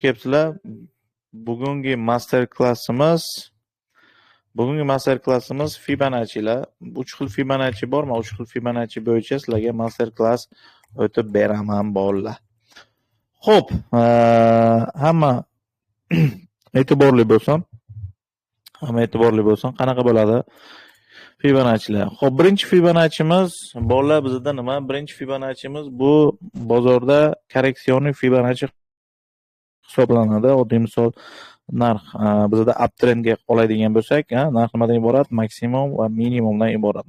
Kepsizlar. Bugungi master klassimiz Fibonacci'lar. 3 xil Fibonacci bormi? 3 xil Fibonacci bo'yicha sizlarga master klass o'tib beraman bolalar. Xo'p, hamma e'tiborli bo'lsin. Qanaqa bo'ladi? Fibonacci'lar. Xo'p, birinchi Fibonacci'miz bolalar bizda nima? Birinchi Fibonacci'miz bu bozorda korreksionniy Fibonacci hisoblanadi. Oddiy misol narx bizda uptrendga qoladigan bo'lsak, narx nimadan iborat? Maksimum va minimumdan iborat.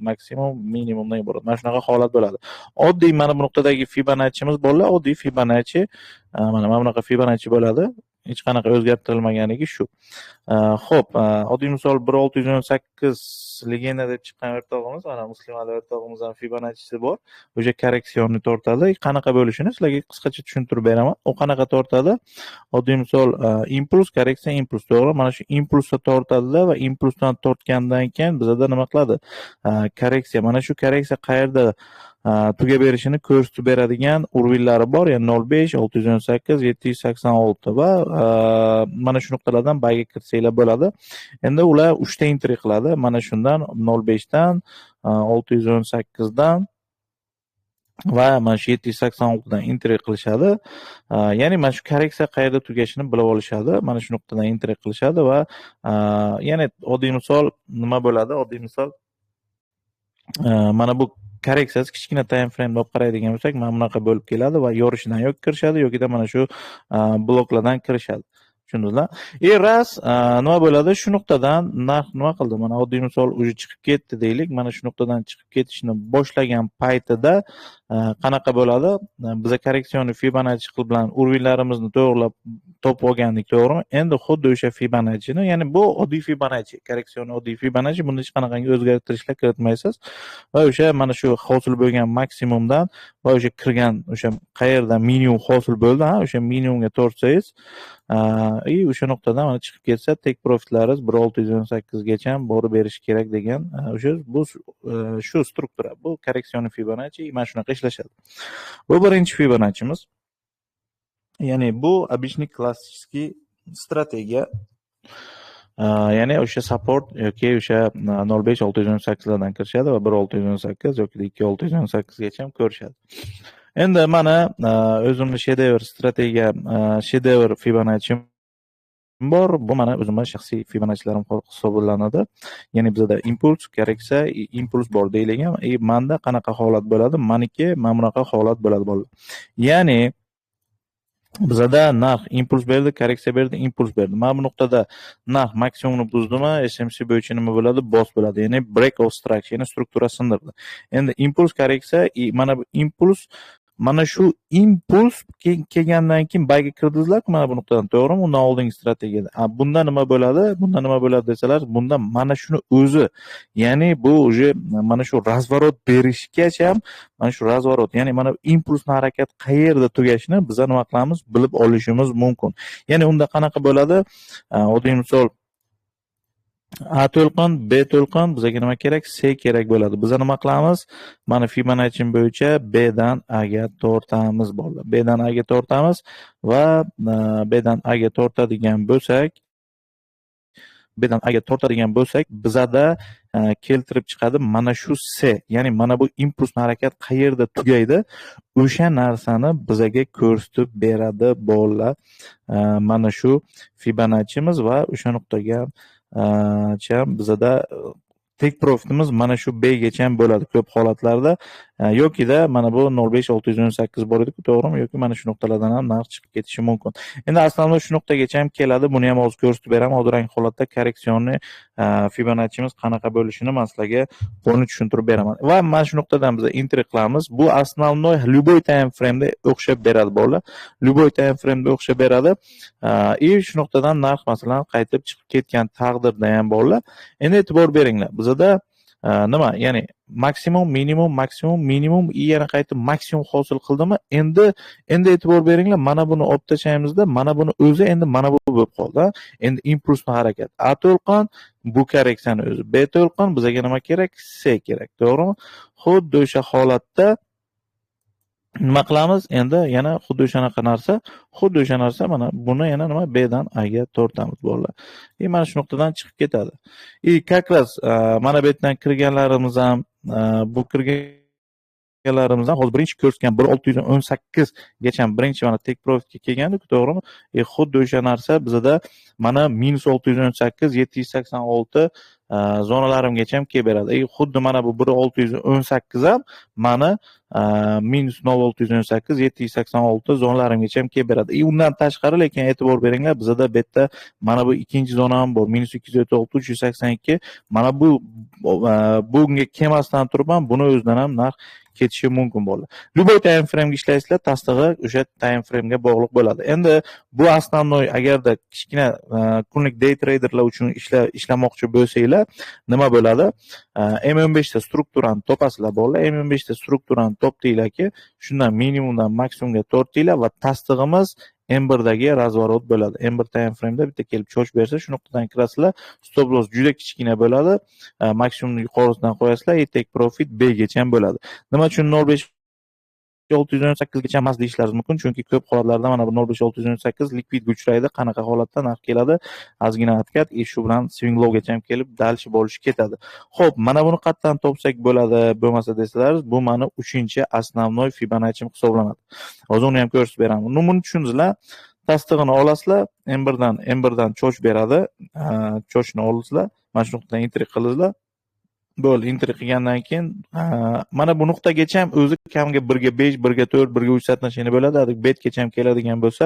Mana shunaqa holat bo'ladi. Oddiy mana bu nuqtadagi Fibonacci'miz bolalar, oddiy Fibonacci. Mana bunaqa Fibonacci bo'ladi. Hech qanaqa o'zgartirilmaganligi shu. Xo'p, oddiy misol 1618 legenda deb chiqqan o'rtog'imiz, mana Muslim Ali o'rtog'imizning Fibonacci'si bor. O'sha korreksionni tortadi. Qanaqa bo'lishini sizlarga qisqacha tushuntirib beraman. U qanaqa tortadi? Oddiy misol impuls, korreksiya, impuls, to'g'ri? Mana shu impulsni tortadi va impulsdan tortgandan keyin bizda nima qiladi? Korreksiya. Mana shu korreksiya qayerda tugab berishini ko'rsatib beradigan urvillari bor, ya'ni 05, 618, 786 va mana shu nuqtalardan bayga kirsanglar bo'ladi. Endi ular 3 ta entry qiladi. Mana shundan 05 dan 618 dan va mana shu 786 dan entry qilishadi. Ya'ni mana shu korreksiya qayerda tugashini bilib olishadi. Mana shu nuqtadan entry qilishadi va ya'ni oddiy misol nima bo'ladi? Oddiy misol mana bu korreksiyasi kichkina time frame olib qaraydigan bo'lsak, mana bunaqa bo'lib keladi va yorishidan yoki kirishadi yokida mana shu bloklardan kirishadi. Tushundingizlar? Ras nima bo'ladi? Shu nuqtadan narx nima qildi? Mana oddiy misol уже chiqib ketdi deylik. Mana shu nuqtadan chiqib ketishni boshlagan paytida qanaqa bo'ladi? Biz korreksionniy Fibonacci bilan urvillarimizni to'g'rilab topib olgandik, to'g'rimi? Endi xuddi o'sha Fibonacci'ni, ya'ni bu oddiy Fibonacci, korreksionniy oddiy Fibonacci, bunda hech qanaqangi o'zgartirishlar kiritmaysiz va o'sha mana shu hosil bo'lgan maksimumdan va o'sha kirgan o'sha qayerda minimum hosil bo'ldi, o'sha minimumga tortsangiz o'sha nuqtadan mana chiqib ketsa, tek profitlaringiz 1618 gacha borib berish kerak degan o'sha bu shu struktura. Bu korreksionniy Fibonacci mana shunaqa ishlashadi. Bu birinchi Fibonacci'miz. Ya'ni bu обычный klassik strategiya. Ya'ni o'sha support yoki o'sha 05 618 lardan kirishadi va 1618 yoki 2618 gacha ko'rishadi. Endi mana o'zimni shedevr strategiya, shedevr Fibonacci bor. Bu mana o'zimning shaxsiy Fibonaccilarim hisoblanadi. Ya'ni bizda impuls, korreksiya, impuls bor deyilgan. Menda qanaqa holat bo'ladi? Meniki mana bunaqa holat bo'ladi bolalar. Ya'ni bizda narx impuls berdi, korreksiya berdi, impuls berdi. Mana bu nuqtada narx maksimumni buzdimi, SMC bo'yicha nima bo'ladi? Boss bo'ladi. Ya'ni break of structure, ya'ni struktura sindirdi. Endi impuls, korreksiya, mana bu impuls, mana shu impuls kelgandan keyin bayga kirdingizlar-ku mana bu nuqtadan, to'g'rimi? Undan oldingi strategiyada. Bunda nima bo'ladi? Bunda nima bo'ladi desalar, bunda mana shuni o'zi, ya'ni bu уже mana shu razvorot berishgacha, mana shu razvorot, ya'ni mana impulsning harakat qayerda tugashini biz nima qilamiz? Bilib olishimiz mumkin. Ya'ni unda qanaqa bo'ladi? Oddiy misol A to'lqin, B to'lqin, bizga nima kerak? C kerak bo'ladi. Biz nima qilamiz? Mana Fibonacci bo'yicha B dan A ga tortamiz bolalar. B dan A ga tortamiz va B dan A ga tortadigan bo'lsak, bizada keltirib chiqadi mana shu C. Ya'ni mana bu impulsning harakat qayerda tugaydi? O'sha narsani bizga ko'rsatib beradi bolalar. Mana shu Fibonacci'miz va o'sha nuqtaga bizada tek profitimiz mana shu B gacha bo'ladi ko'p holatlarda. Yokida mana bu 05 618 bor edi, to'g'rimi? Yoki mana shu nuqtalardan ham narx chiqib ketishi mumkin. Endi aslida shu nuqtagacha ham keladi. Buni ham hozir ko'rsatib beraman. Oddiy holatda korreksionni Fibonacci'miz qanaqa bo'lishini men sizlarga buni tushuntirib beraman. Va mana shu nuqtadan biz entry qilamiz. Bu основной любой time frame'da o'xshab beradi bolalar. Любой time frame'da o'xshab beradi. Shu nuqtadan narx masalan qaytib chiqib ketgan taqdirda ham bolalar. Endi e'tibor beringlar. Bizda nima? Ya'ni maksimum, minimum, maksimum, minimum, yana qaytib maksimum hosil qildimi? Endi e'tibor beringlar. Mana buni olib tashlaymizda, mana buni o'zi endi mana bu bo'lib qoldi. Endi impulsning harakat. A to'lqin bu korreksiyani o'zi. B to'lqin bizga nima kerak? C kerak, to'g'rimi? Xuddi o'sha holatda nima qilamiz endi, yana xuddi o'sha narsa mana buni yana nima B dan A ga tortamiz bolalar. Mana shu nuqtadan chiqib ketadi. Как раз mana bu yerdan kirganlarimiz ham bu kirganlarimizdan hozir birinchi ko'rsatgan 1618 gacha birinchi mana take profitga kelgandik, to'g'rimi? Xuddi o'sha narsa bizda mana -618, 786 zonalarimgacha ham kelib beradi. Xuddi mana bu 1618 ham mana -0618, 786 zonalarimgacha ham kelib beradi. Undan tashqari lekin e'tibor beringlar, bizda bu yerda mana bu ikkinchi zona ham bor. -256, 382. Mana bunga kelmasdan turib ham buni o'zidan ham narx ketishi mumkin bo'ladi. Любой time frame ga ishlaysizlar, tasdig'i o'sha time frame ga bog'liq bo'ladi. Endi bu основной, agarda kichkina kunlik day traderlar uchun ishlamoqchi bo'lsanglar, nima bo'ladi? M15 ta strukturani topasizlar bolalar. M15 ta strukturani topdinglarki, shundan minimumdan maksimumga tortinglar va tasdig'imiz M1 dagi razvorot bo'ladi. M1 time frame da bitta kelib cho'ch bersa, shu nuqtadan kirasizlar. Stop loss juda kichkina bo'ladi. Maksimumni yuqorisidan qo'yasizlar, take profit B gacha ham bo'ladi. Nima uchun 05 618 gacha emas deyishlaringiz mumkin, chunki ko'p holatlarda mana bu 05 618 likvidga uchraydi. Qanaqa holatda narx keladi? Ozgina atkat, shu bilan swing low gacha ham kelib, dальше bo'lishi ketadi. Xo'p, mana buni qayerdan topsak bo'ladi, bo'lmasa desalaringiz, bu mana 3-chi основной Fibonacci hisoblanadi. Hozir uni ham ko'rsatib beraman. Buni tushundingizlar? Tasdig'ini olasizlar, M1dan cho'ch beradi. Cho'chni olasizlar, mana shu nuqtadan entry qilasizlar. Bo'ldi, entry qilgandan keyin mana bu nuqtagacha ham o'zi kamiga 1/5, 1/4, 1/3 соотношение bo'ladi. Betgacha ham keladigan bo'lsa,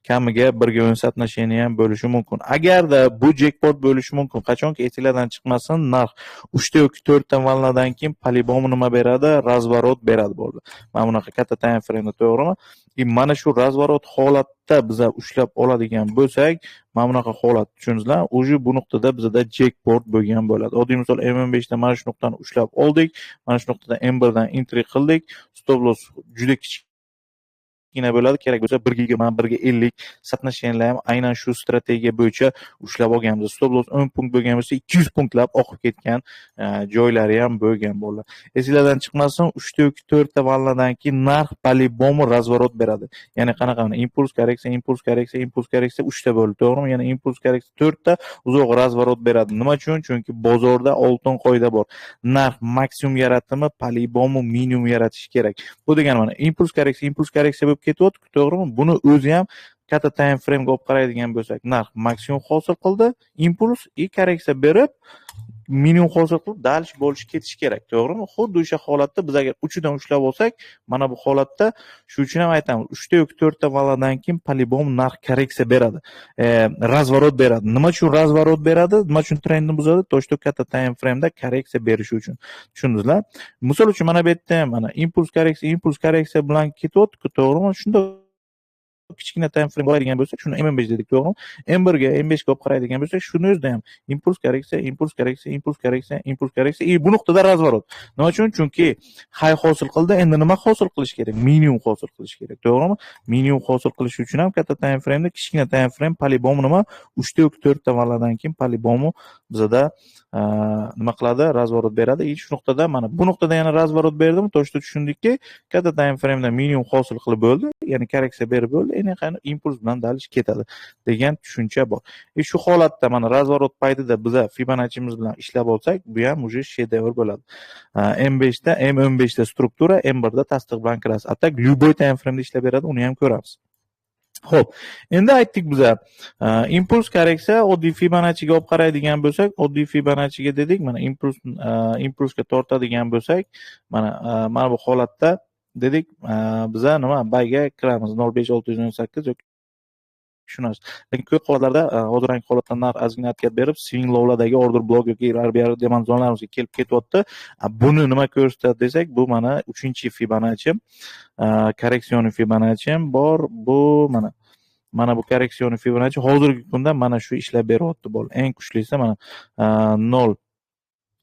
kamiga 1/10 соотношение ham bo'lishi mumkin. Agarda bu jackpot bo'lishi mumkin, qachonki esinglardan chiqmasin, narx 3 yoki 4 ta valnadan keyin по-любому nima beradi? Razvorot beradi bo'ldi. Mana bunaqa katta time frame, to'g'rimi? Mana shu razvorot holatda biz ushlab oladigan bo'lsak, mana bunaqa holat, tushundingizlar? O'zi bu nuqtada bizda jackpot bo'lgan bo'ladi. Oddiy misol M15 da mana shu nuqtani ushlab oldik, mana shu nuqtada M1 dan entry qildik. Stop loss juda kichkina bo'ladi, kerak bo'lsa 1/20, 1/50 соотношениеlar ham aynan shu strategiya bo'yicha ushlab olganmiz. Stop loss 10 punkt bo'lgan bo'lsa 200 punktlab oqib ketgan joylari ham bo'lgan bo'ladi. Esinglardan chiqmasin, 3 ta yoki 4 ta valnadan keyin narx по-любому razvorot beradi. Ya'ni qanaqa? Impuls korreksiya, 3 ta bo'ldi, to'g'rimi? Yana impuls korreksiya 4 ta, uzoq razvorot beradi. Nima uchun? Chunki bozorda oltin qoida bor. Narx maksimum yaratimi по-любому minimum yaratish kerak. Bu degani mana impuls korreksiya bo'lib ketyapti, to'g'rimi? Buni o'zi ham katta time frame ga olib qaraydigan bo'lsak, narx maksimum hosil qildi, impuls korreksiya berib minimum hosil qilib dальше bo'lishi ketish kerak, to'g'rimi? Xuddi o'sha holatda biz agar uchidan ushlab olsak, mana bu holatda shu uchun ham aytamiz, 3 ta yoki 4 ta valnadan keyin по-любому narx korreksiya beradi. Razvorot beradi. Nima uchun razvorot beradi? Nima uchun trendni buzadi? To'shto katta time frame da korreksiya berishi uchun. Tushundingizlar? Misol uchun mana bu yerda mana impuls korreksiya bilan ketyapti, to'g'rimi? Shunda kichkina time frame qo'yadigan bo'lsak, shuni M15 dedik, to'g'rimi? M1 ga, M5 ga olib qaraydigan bo'lsak, shuni o'zida ham impuls korreksiya, bu nuqtada razvorot. Nima uchun? Chunki high hosil qildi, endi nima hosil qilish kerak? Minimum hosil qilish kerak, to'g'rimi? Minimum hosil qilish uchun ham katta time frame da kichkina time frame по-любому nima 3 ta yoki 4 ta valnadan keyin по-любому bizda nima qiladi? Razvorot beradi. Shu nuqtada mana bu nuqtada yana razvorot berdimi? To'shda tushundikki, katta time frame da minimum hosil qilib bo'ldi, ya'ni korreksiya berib bo'ldi, endi qani impuls bilan dalish ketadi degan tushuncha bor. Shu holatda mana razvorot paytida biz Fibonacci'miz bilan ishlab olsak, bu ham uje shedevr bo'ladi. M15 da struktura, M1 da tasdiq bilan kirasiz. Atak любой time frame da ishlab beradi, uni ham ko'ramiz. Xo'p, endi aytdik biz impuls korreksiya, oddiy Fibonacci'ga olib qaraydigan bo'lsak, oddiy Fibonacci'ga dedik, mana impulsga tortadigan bo'lsak, mana bu holatda dedik, biza nima bayga kiramiz 05618 yoki shu narsa. Lekin ko'p holatlarda hozirgi holatda narx ozgina atkat berib, swing lowlardagi order block yoki RBR degan zonlarimizga kelib ketyapti. Buni nima ko'rsatadi desak, bu mana 3-chi Fibonacci, korreksion Fibonacci bor. Bu mana bu korreksion Fibonacci hozirgi kunda mana shu ishlab beryapti bol. Eng kuchlisi mana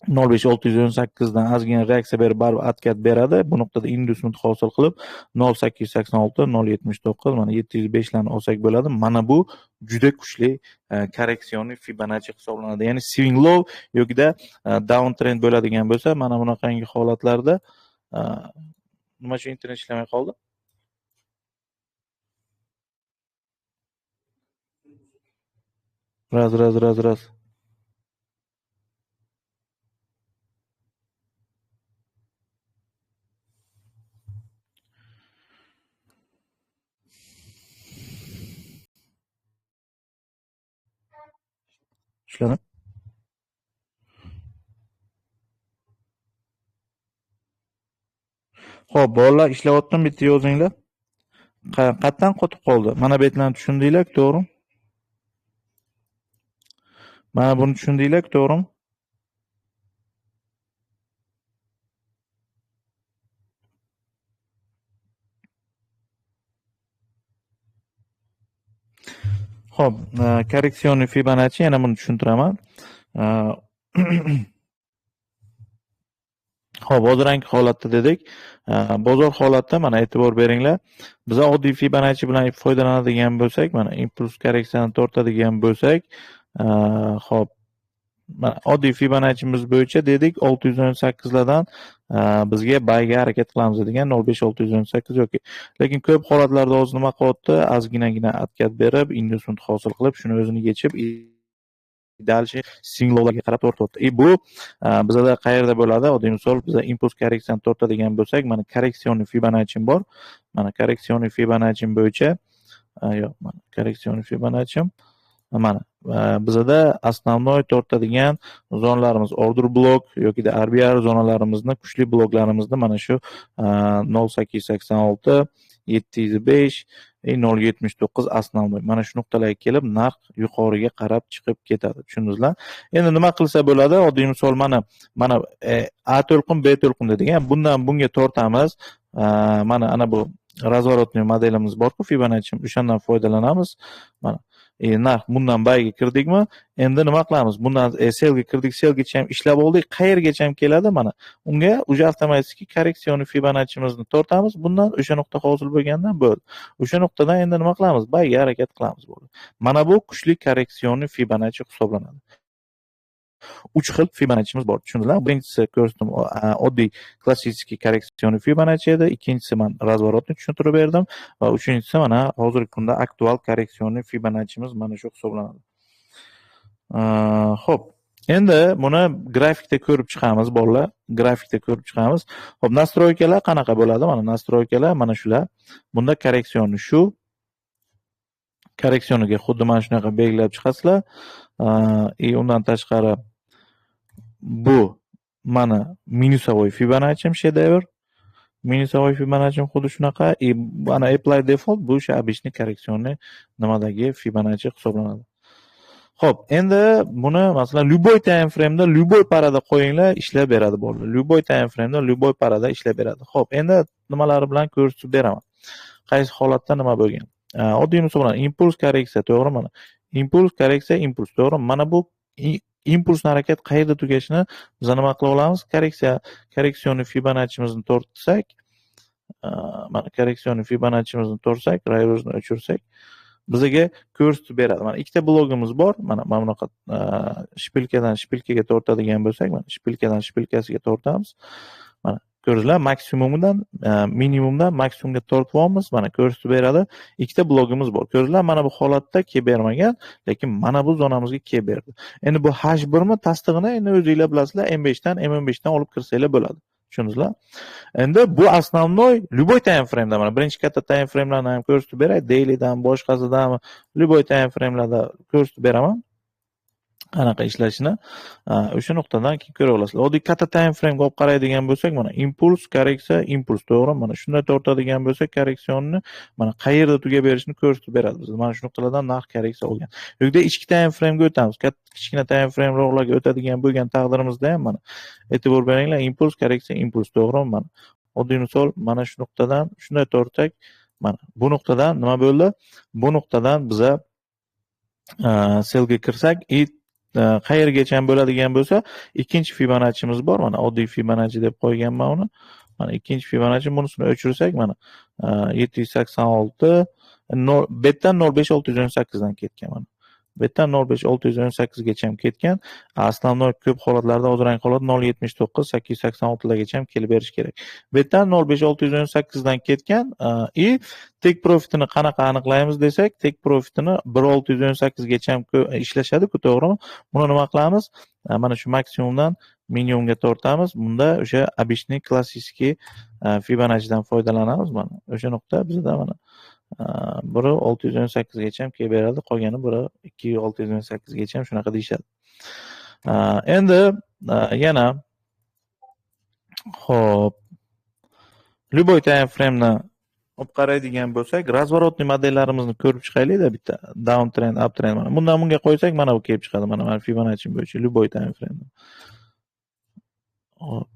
0.5618 dan ozgina reaksiya berib baribir atkat beradi. Bu nuqtada indusni hosil qilib 0.886, 0.79, mana 705 larni olsak bo'ladi. Mana bu juda kuchli korreksion Fibonacci hisoblanadi. Ya'ni swing low yokida down trend bo'ladigan bo'lsa, mana bunaqangi holatlarda nima uchun internet ishlamay qoldi? Raz. Ishladimi? Xo'p, bolalar ishlayotgan bitta yozinglar. Qayerdan qotib qoldi? Mana bu yerlarni tushundinglar, to'g'rimi? Mana buni tushundinglar, to'g'rimi? Xo'p, korreksion Fibonacci yana buni tushuntiraman. Xo'p, bozorgi holatda dedik. Bozor holatda mana e'tibor beringlar. Biz oddiy Fibonacci bilan foydalanadigan bo'lsak, mana impuls korreksiyani tortadigan bo'lsak, xo'p, mana oddiy Fibonacci'miz bo'yicha dedik 618 lardan bizga bayga harakat qilamiz degan 0,5 618 yoki. Lekin ko'p holatlarda o'zi nima qilyapti? Ozginagina atkat berib, indusiant hosil qilib, shuni o'zini yechib dalshi signallarga qarab tortyapti. Bu bizda qayerda bo'ladi? Oddiy misol, biz impuls korreksiyani tortadigan bo'lsak, mana korreksion Fibonacci bor. Mana korreksion Fibonacci bo'yicha yo'q, mana korreksion Fibonacci mana bizda основной tortadigan zonalarimiz order blok yoki RBR zonalarimizni, kuchli bloklarimizni mana shu 0,886 705 0,79 основной. Mana shu nuqtalarga kelib narx yuqoriga qarab chiqib ketadi. Tushundingizlar? Endi nima qilsa bo'ladi? Oddiy misol mana A to'lqin, B to'lqin degan. Bundan bunga tortamiz. Mana ana bu razворотный modelimiz bor-ku, Fibonacci, o'shandan foydalanamiz. Mana narx bundan bayga kirdikmi? Endi nima qilamiz? Bundan sellga kirdik, sellgacha ham ishlab oldik. Qayergacha ham keladi mana? Unga уже avtomatik korreksion Fibonacci'mizni tortamiz. Bundan o'sha nuqta hosil bo'lgandan bo'ldi. O'sha nuqtadan endi nima qilamiz? Bayga harakat qilamiz bo'ldi. Mana bu kuchli korreksion Fibonacci hisoblanadi. 3 xil Fibonacci'miz bor. Tushundingizlar? Birinchisi ko'rsatdim oddiy klassik korreksion Fibonacci edi. Ikkinchisi men razворотni tushuntirib berdim va uchinchisi mana hozirgi kunda aktual korreksion Fibonacci'miz mana shu hisoblanadi. Xo'p. Endi buni grafikda ko'rib chiqamiz, bolalar. Grafikda ko'rib chiqamiz. Xo'p, nastroykalar qanaqa bo'ladi? Mana nastroykalar mana shular. Bunda korreksionni shu korreksioniga xuddi mana shunaqa belgilab chiqasizlar. Undan tashqari bu mana minusovoy Fibonacci shedevr. Minusovoy Fibonacci xuddi shunaqa. Mana apply default bu o'sha обычный korreksionni nimadagi Fibonacci hisoblanadi. Xo'p, endi buni masalan любой time frame'da, любой parada qo'yinglar, ishlab beradi bolalar. Любой time frame'da, любой parada ishlab beradi. Xo'p, endi nimalari bilan ko'rsatib beraman. Qaysi holatda nima bo'lgan? Oddiy misol bilan impuls korreksiya, to'g'ri? Mana impuls korreksiya, impuls, to'g'ri? Mana bu impulsni harakat qayerda tugashini biz nima qila olamiz? Korreksionni Fibonacci'mizni tortsak, mana korreksionni Fibonacci'mizni tortsak, reversni o'chirsak, bizga ko'rsatib beradi. Mana ikkita blogimiz bor. Mana bunaqa shpilkadan shpilkaga tortadigan bo'lsak, mana shpilkadan shpilkasiga tortamiz. Mana ko'rdingizlar, maksimumdan minimumdan maksimumga tortyapmiz. Mana ko'rsatib beradi. Ikkita blogimiz bor. Ko'rdingizlar, mana bu holatda kelib bermagan, lekin mana bu zonamizga kelib berdi. Endi bu H1 mi tasdig'ini endi o'zingizlar bilasizlar, M5 dan M15 dan olib kirsanglar bo'ladi. Tushundingizlar? Endi bu основной любой time frame'da mana birinchi katta time frame'larni ham ko'rsatib beray, dailydan boshqasidan любой time frame'larda ko'rsatib beraman. Qanaqa ishlashini o'sha nuqtadan keyin ko'ra olasizlar. Oddiy katta time frame'ga olib qaraydigan bo'lsak, mana impuls, korreksiya, impuls, to'g'ri? Mana shunday tortadigan bo'lsak, korreksionni mana qayerda tugab berishini ko'rsatib beradi bizga. Mana shu nuqtalardan narx korreksiya olgan. Yo'qda ichki time frame'ga o'tamiz. Kichkina time frame'larga o'tadigan bo'lgan taqdirimizda ham mana e'tibor beringlar, impuls, korreksiya, impuls, to'g'ri? Mana oddiy misol, mana shu nuqtadan shunday tortsak, mana bu nuqtadan nima bo'ldi? Bu nuqtadan biza sellga kirsak, qayergacha bo'ladigan bo'lsa, ikkinchi Fibonacci'miz bor. Mana oddiy Fibonacci deb qo'yganman uni. Mana ikkinchi Fibonacci, bunisini o'chirsak, mana 786 betdan 0,5 618 dan ketgan mana. Bu yerdan 0,5 gacha ham ketgan. Основной ko'p holatlarda ozrang holat 0,79 886 gacha ham kelib berish kerak. Bu yerdan 0,5 dan ketgan и take profitini qanaqa aniqlaymiz desak, take profitini 1,618 gacha ham ishlashadi-ku, to'g'rimi? Buni nima qilamiz? Mana shu maksimumdan minimumga tortamiz. Bunda o'sha обычный klassik Fibonacci'dan foydalanamiz. Mana o'sha nuqta bizda mana 1,618 gacha ham kelib beradi. Qolgani 2,618 gacha ham shunaqa deyishadi. Endi yana xo'p, любой time frame'ni olib qaraydigan bo'lsak, razворотный modellarimizni ko'rib chiqaylik-da bitta. Down trend, up trend mana. Bundan bunga qo'ysak, mana bu kelib chiqadi. Mana Fibonacci bo'yicha любой time frame. Hop.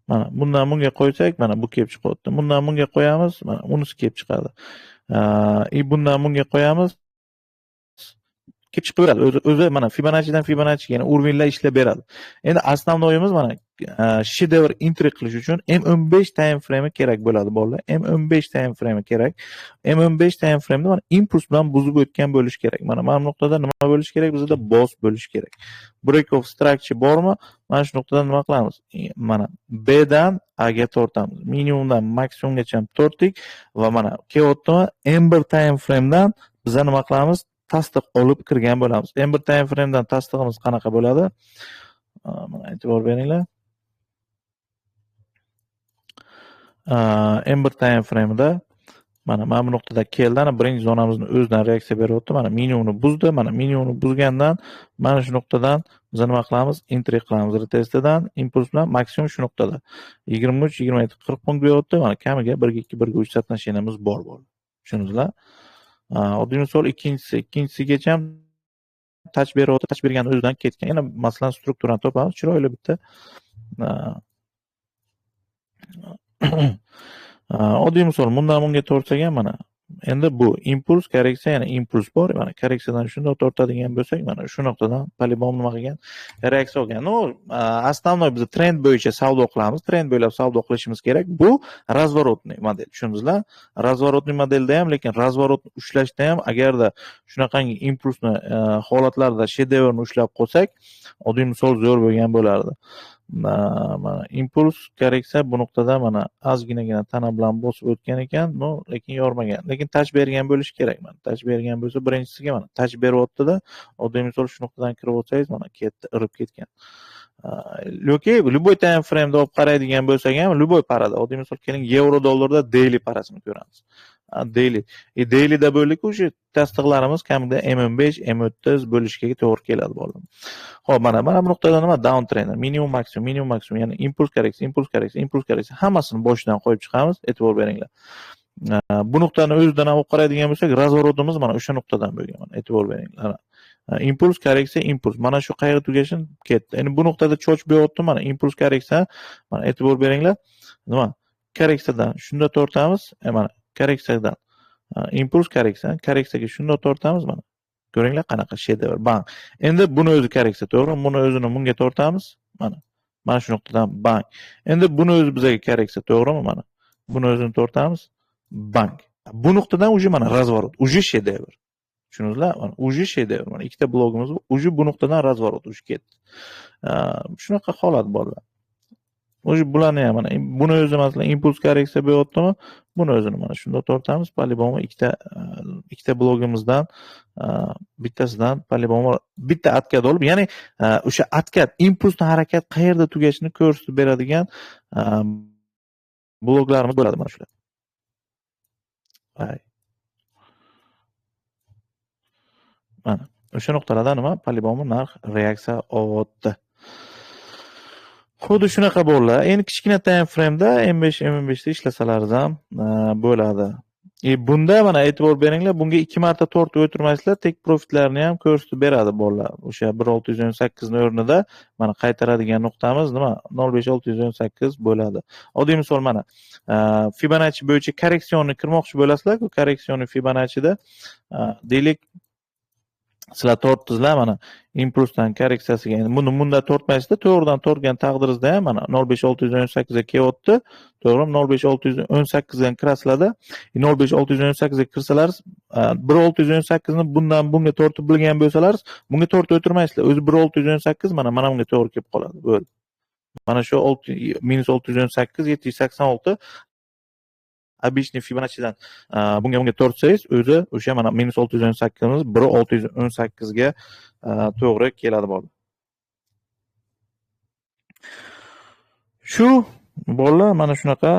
Mana bundan bunga qo'ysak, mana bu kelib chiqyapti. Bundan bunga qo'yamiz, mana unisi kelib chiqadi. Bundan bunga qo'yamiz, kelib chiqaveradi. O'zi mana Fibonacci'dan Fibonacci'ga yana uровеньlar ishlab beradi. Endi основноyimiz mana shedevr entry qilish uchun M15 time frame kerak bo'ladi bolalar. M15 time frame kerak. M15 time frame mana impuls bilan buzib o'tgan bo'lish kerak. Mana bu nuqtada nima bo'lish kerak? Bizda boss bo'lish kerak. Break of structure bormi? Mana shu nuqtadan nima qilamiz? Mana B dan A ga tortamiz. Minimumdan maksimumgacha tortdik va mana kelyaptimi? M1 time frame dan biz nima qilamiz? Tasdiq olib kirgan bo'lamiz. M1 time frame dan tasdig'imiz qanaqa bo'ladi? Mana e'tibor beringlar. M1 time frame'da mana bu nuqtada keldi, birinchi zonamizni o'zidan reaksiya beryapti. Mana minimumni buzdi. Mana minimumni buzgandan mana shu nuqtadan biz nima qilamiz? Entry qilamiz retestidan impuls bilan maksimum shu nuqtada 23, 27, 40 punkt beryapti. Mana kamiga 1-2, 1-3 satnashinamiz bor bo'ldi. Tushundingizlar? Oddiy misol ikkinchisigacha ham touch beryapti. Touch bergan o'zidan ketgan. Yana masalan strukturani topamiz. Chiroyli bitta oddiy misol bundan bunga tortsak ham mana endi bu impuls korreksiya, yana impuls bor. Mana korreksiyadan shunday tortadigan bo'lsak, mana shu nuqtadan полибом nima qilgan? Reaksiya olgan. Основной biz trend bo'yicha savdo qilamiz. Trend bo'ylab savdo qilishimiz kerak. Bu razворотный model. Tushundingizlar? Razворотный modelda ham, lekin razворотni ushlashda ham agarda shunaqangi impulsni holatlarda shedevrni ushlab qolsak, oddiy misol zo'r bo'lgan bo'lardi. Mana impuls korreksiya bu nuqtada mana ozginagina tana bilan bosib o'tgan ekan, lekin yormagan. Lekin touch bergan bo'lishi kerak. Mana touch bergan bo'lsa, birinchisiga mana touch beryapti-da, oddiy misol shu nuqtadan kirib o'tsangiz, mana ketdi, irib ketgan. Yoki любой time frame'da olib qaraydigan bo'lsak ham, любой parada, oddiy misol keling, yevro dollarda daily parasini ko'ramiz. Daily. Dailyda bo'ldikku, o'sha tasdiqlarimiz kamida M15, M30 bo'lishga to'g'ri keladi bolalar. Xo'p, mana bu nuqtada nima? Down trend, minimum maksimum, ya'ni impuls korreksiya, hammasini boshidan qo'yib chiqamiz. E'tibor beringlar. Bu nuqtani o'zidan olib qaraydigan bo'lsak, razворотimiz mana o'sha nuqtadan bo'lgan. Mana e'tibor beringlar. Impuls korreksiya, impuls. Mana shu qayerga tugashin ketdi. Endi bu nuqtada cho'ch beryapti, mana impuls korreksiya. Mana e'tibor beringlar. Nima? Korreksiyadan shunda tortamiz. Mana korreksiyadan impuls korreksiyaga shunda tortamiz. Mana ko'ringlar qanaqa shedevr. Bang. Endi buni o'zi korreksiya, to'g'rimi? Buni o'zini bunga tortamiz. Mana shu nuqtadan bang. Endi buni o'zi bizga korreksiya, to'g'rimi? Mana buni o'zini tortamiz. Bang. Bu nuqtadan уже mana razворот, уже shedevr. Tushundingizlar? Mana уже shedevr. Mana ikkita blogimiz bu, уже bu nuqtadan razворот уже ketdi. Shunaqa holat bolalar. O'sha bularni ham mana buni o'zi masalan impuls korreksiya beryaptimi? Buni o'zini mana shunda tortamiz. Полибом ikkita blogimizdan bittasidan полибом bitta откат olib, ya'ni o'sha откат impulsni harakat qayerda tugashini ko'rsatib beradigan bloglarimiz bo'ladi mana shular. Mana o'sha nuqtalarda nima? Полибом narx reaksiya olyapti. Xuddi shunaqa bo'ladi. Endi kichkina time frame'da M15 da ishlasalar ham bo'ladi. Bunda mana e'tibor beringlar, bunga 2 marta tortib o'tirmaysizlar, tek profitlarni ham ko'rsatib beradi bolalar. O'sha 1,618 ning o'rnida mana qaytaradigan nuqtamiz nima? 0,5618 bo'ladi. Oddiy misol mana Fibonacci bo'yicha korreksiyonni kirmoqchi bo'lasizlar-ku, korreksiyonni Fibonacci'da deylik sizlar tortdingizlar mana impulsdan korreksiyasiga. Endi buni bunda tortmaysizlar, to'g'ridan tortgan taqdiringizda ham mana 0,5618 ga kelyapti. To'g'rimi? 0,5618 dan kirasizlarda, 0,5618 ga kirsalar 1618 ni bundan bunga tortib bilgan bo'lsalar, bunga tortib o'tirmaysizlar. O'zi 1618 mana bunga to'g'ri kelib qoladi. Bo'ldi. Mana shu -618 786 обычный Fibonacci'dan bunga tortsangiz, o'zi o'sha mana -618 imiz 1618 ga to'g'ri keladi bo'ldi. Shu bolalar mana shunaqa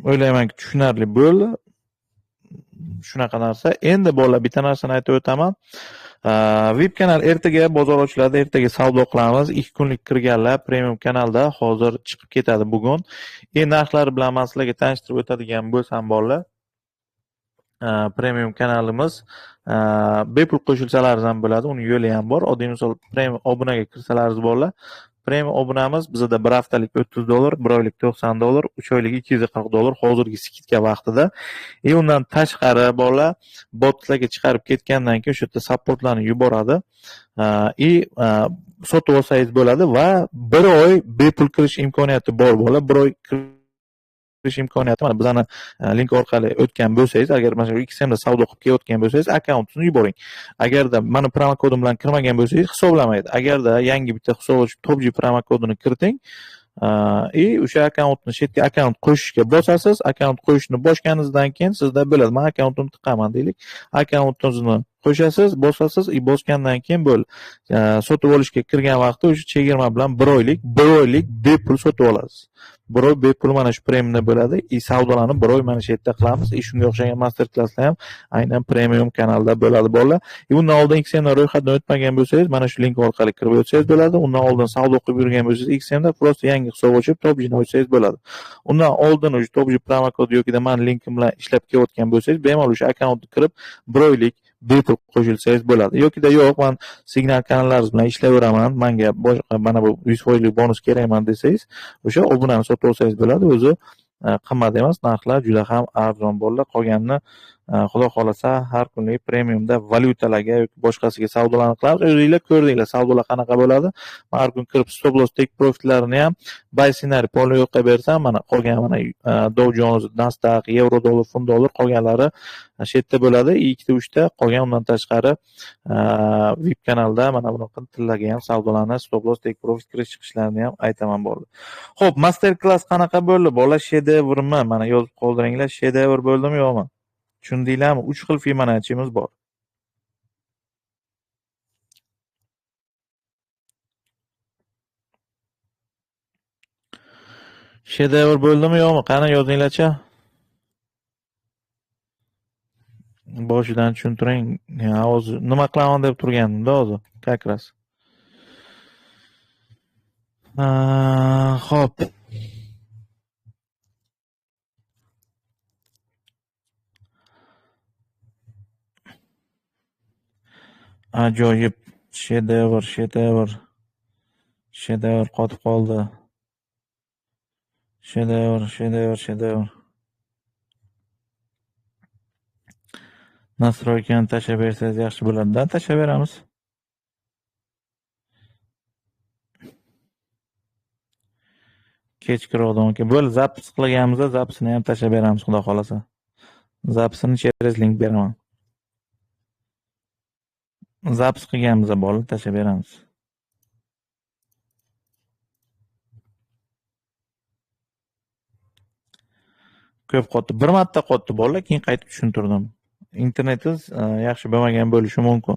o'ylaymanki tushunarli bo'ldi. Shunaqa narsa. Endi bolalar bitta narsani aytib o'taman. VIP kanal ertaga bozor ochiladi, ertaga savdo qilamiz. 2 kunlik kirganlar premium kanalda hozir chiqib ketadi bugun. Narxlari bilan men sizlarga tanishtirib o'tadigan bo'lsam bolalar, premium kanalimiz bepul qo'shilsalaringiz ham bo'ladi, uni yo'li ham bor. Oddiy misol premium obunaga kirsalaringiz bolalar, premium obunamiz bizda 1 haftalik $30, 1 oylik $90, 3 oylik $240 hozirgi skidka vaqtida. Undan tashqari bolalar botlarga chiqarib ketgandan keyin o'sha yerda supportlarni yuboradi. Sotib olsangiz bo'ladi va 1 oy bepul kirish imkoniyati bor bolalar. 1 oy kirish imkoniyati mana bizani link orqali o'tgan bo'lsangiz, agar masalan XMda savdo qilib kelayotgan bo'lsangiz, akkauntingizni yuboring. Agarda mana promo kodim bilan kirmagan bo'lsangiz, hisoblamaydi. Agarda yangi bitta hisob ochib Topji promo kodini kiriting, o'sha akkauntni shetga akkaunt qo'shishga bosasiz. Akkaunt qo'yishni bosganingizdan keyin sizda bo'ladi. Men akkauntimni tiqaman deylik. Akkauntingizni qo'shasiz, bosasiz, bosgandan keyin bo'ldi. Sotib olishga kirgan vaqtda o'sha chegirma bilan 1 oylik bepul sotib olasiz. 1 oy bepul mana shu premiumda bo'ladi. Savdolarni 1 oy mana shu yerda qilamiz. Shunga o'xshagan master klasslar ham aynan premium kanalda bo'ladi bolalar. Undan oldin XMda ro'yxatdan o'tmagan bo'lsangiz, mana shu link orqali kirib o'tsangiz bo'ladi. Undan oldin savdo qilib yurgan bo'lsangiz, XMda prosta yangi hisob ochib Topjini ochsangiz bo'ladi. Undan oldin o'sha Topji promo kod yoki men linkim bilan ishlab kelayotgan bo'lsangiz, bemalol o'sha akkauntga kirib 1 oylik bepul qo'shilsangiz bo'ladi. Yokida yo'q, men signal kanallaringiz bilan ishlayveraman, menga boshqa mana bu 100% bonus kerakman desangiz, o'sha obunani sotib olsangiz bo'ladi. O'zi qimmat emas, narxlar juda ham arzon bolalar. Qolganini xudo xolasa har kunlik premiumda valyutalarga yoki boshqasiga savdolarni qilamiz. O'zingizlar ko'rdinglar savdolar qanaqa bo'ladi. Men har kun kirib stop loss take profitlarini ham buy scenariy polni yo'qqa bersam, mana qolgan mana Dow Jones, Nasdaq, yevro dollar, funt dollar qolganlari shu yerda bo'ladi. 2 3 ta qolgan. Undan tashqari VIP kanalda mana bunaqa tillarga ham savdolarni stop loss take profit kirish chiqishlarini ham aytaman bo'ldi. Xo'p, master class qanaqa bo'ldi? Bolalar shedevrmi? Mana yozib qoldiringlar, shedevr bo'ldimi yo'qmi? Tushundinglarmi? 3 xil Fibonacci'miz bor. Shedevr bo'ldimi yo'qmi? Qani yozinglarcha. Boshidan tushuntiring. Hozir nima qilaman deb turgandim-da hozir. Как раз. Xo'p. Ajoyib. Shedevr qotib qoldi. Shedevr. Nastroykani tashlab bersangiz yaxshi bo'ladi-da, tashlab beramiz. Kechqurun bo'ldi, zapis qilganimizda zapisini ham tashlab beramiz, xudo xolasa. Zapisini через link beraman. Zapis qilganimizda bo'ldi, tashlab beramiz. Ko'p qotdi. Bir marta qotdi bolalar, keyin qaytib tushuntirdim. Internetingiz yaxshi bo'lmagan bo'lishi mumkin.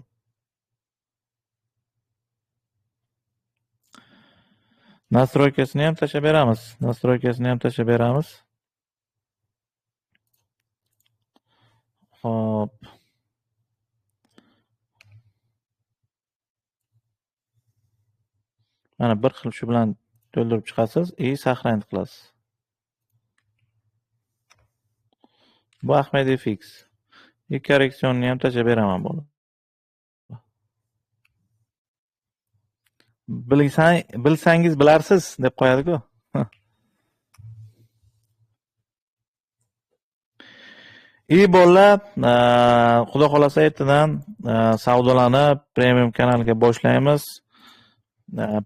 Nastroykasini ham tashlab beramiz. Xo'p. Mana bir xil shu bilan to'ldirib chiqasiz, saqlanib qilasiz. Bu Ahmediy fix. Korreksionni ham tashlab beraman bo'ldi. Bilsangiz bilarsiz deb qo'yadi-ku. Bolalar, xudo xolasa ertadan savdolarni premium kanalga boshlaymiz.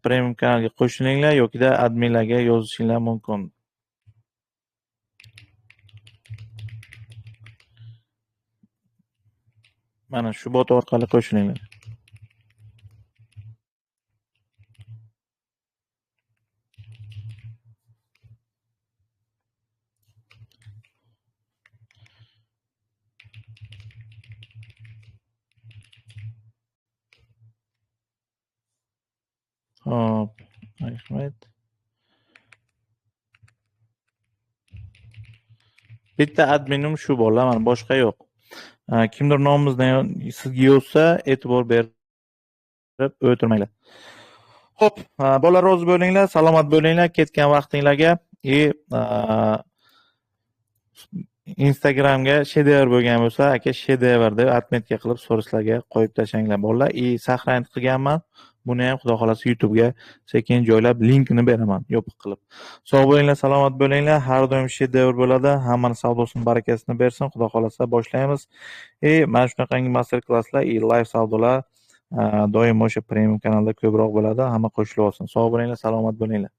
Premium kanalga qo'shilinglar yokida adminlarga yozishinglar mumkin. Mana shu bot orqali qo'shilinglar. Hop, rahmat. Bitta adminim shu bor, mana boshqa yo'q. Kimdir nomimizdan sizga yozsa, e'tibor berib o'tirmanglar. Xo'p, bolalar rozi bo'linglar, salomat bo'linglar. Ketgan vaqtinglarga Instagramga shedevr bo'lgan bo'lsa, aka shedevr deb atmetga qilib storislarga qo'yib tashlanglar bolalar. Saqlanib qilganman. Buni ham xudo xolasa YouTube'ga sekin joylab linkini beraman yopiq qilib. Sog' bo'linglar, salomat bo'linglar. Har doim shedevr bo'ladi. Hammani savdosini barakasini bersin. Xudo xolasa boshlaymiz. Mana shunaqangi master klasslar, live savdolar doim o'sha premium kanalda ko'proq bo'ladi. Hamma qo'shilib olsin. Sog' bo'linglar, salomat bo'linglar.